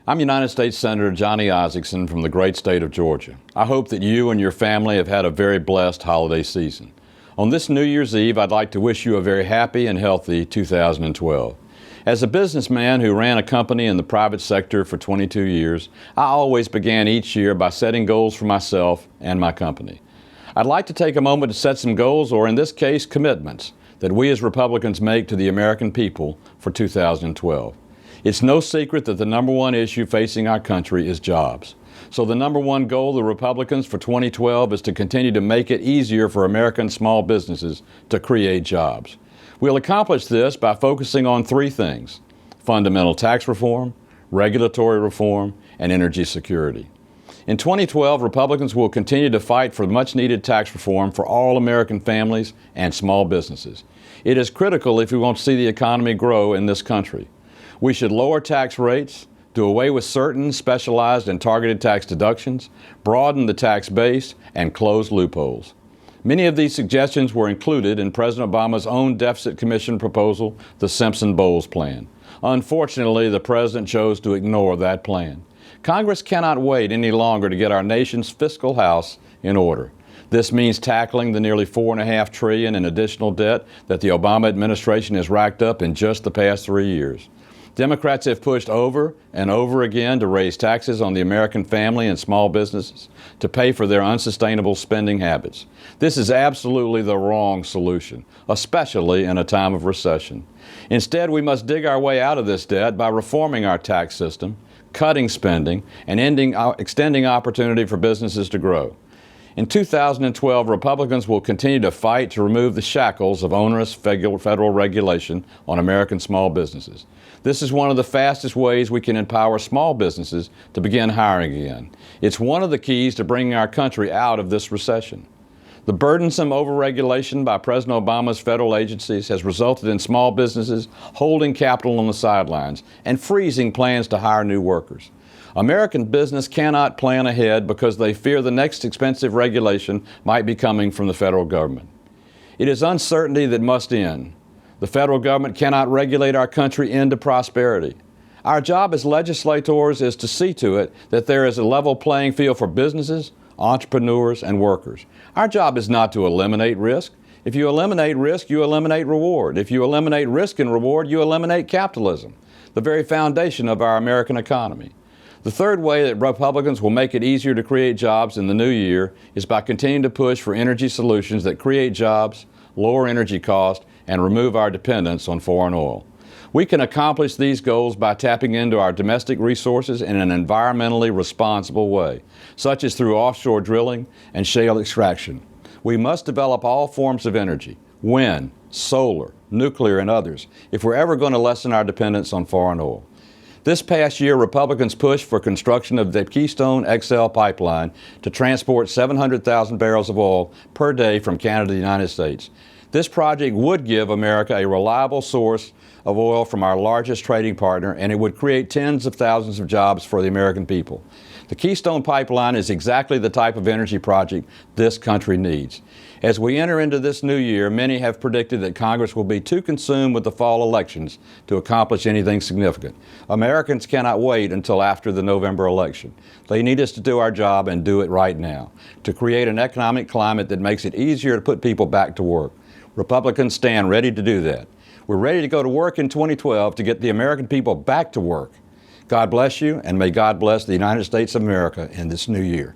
I'm United States Senator Johnny Isakson from the great state of Georgia. I hope that you and your family have had a very blessed holiday season. On this New Year's Eve, I'd like to wish you a very happy and healthy 2012. As a businessman who ran a company in the private sector for 22 years, I always began each year by setting goals for myself and my company. I'd like to take a moment to set some goals, or in this case, commitments, that we as Republicans make to the American people for 2012. It's no secret that the number one issue facing our country is jobs. So the number one goal of the Republicans for 2012 is to continue to make it easier for American small businesses to create jobs. We'll accomplish this by focusing on three things: fundamental tax reform, regulatory reform, and energy security. In 2012, Republicans will continue to fight for much-needed tax reform for all American families and small businesses. It is critical if we want to see the economy grow in this country. We should lower tax rates, do away with certain specialized and targeted tax deductions, broaden the tax base, and close loopholes. Many of these suggestions were included in President Obama's own Deficit Commission proposal, the Simpson-Bowles plan. Unfortunately, the president chose to ignore that plan. Congress cannot wait any longer to get our nation's fiscal house in order. This means tackling the nearly $4.5 trillion in additional debt that the Obama administration has racked up in just the past 3 years. Democrats have pushed over and over again to raise taxes on the American family and small businesses to pay for their unsustainable spending habits. This is absolutely the wrong solution, especially in a time of recession. Instead, we must dig our way out of this debt by reforming our tax system, cutting spending, and extending opportunity for businesses to grow. In 2012, Republicans will continue to fight to remove the shackles of onerous federal regulation on American small businesses. This is one of the fastest ways we can empower small businesses to begin hiring again. It's one of the keys to bringing our country out of this recession. The burdensome overregulation by President Obama's federal agencies has resulted in small businesses holding capital on the sidelines and freezing plans to hire new workers. American business cannot plan ahead because they fear the next expensive regulation might be coming from the federal government. It is uncertainty that must end. The federal government cannot regulate our country into prosperity. Our job as legislators is to see to it that there is a level playing field for businesses, entrepreneurs, and workers. Our job is not to eliminate risk. If you eliminate risk, you eliminate reward. If you eliminate risk and reward, you eliminate capitalism, the very foundation of our American economy. The third way that Republicans will make it easier to create jobs in the new year is by continuing to push for energy solutions that create jobs, lower energy costs, and remove our dependence on foreign oil. We can accomplish these goals by tapping into our domestic resources in an environmentally responsible way, such as through offshore drilling and shale extraction. We must develop all forms of energy: wind, solar, nuclear, and others, if we're ever going to lessen our dependence on foreign oil. This past year, Republicans pushed for construction of the Keystone XL pipeline to transport 700,000 barrels of oil per day from Canada to the United States. This project would give America a reliable source of oil from our largest trading partner, and it would create tens of thousands of jobs for the American people. The Keystone Pipeline is exactly the type of energy project this country needs. As we enter into this new year, many have predicted that Congress will be too consumed with the fall elections to accomplish anything significant. Americans cannot wait until after the November election. They need us to do our job and do it right now, to create an economic climate that makes it easier to put people back to work. Republicans stand ready to do that. We're ready to go to work in 2012 to get the American people back to work. God bless you, and may God bless the United States of America in this new year.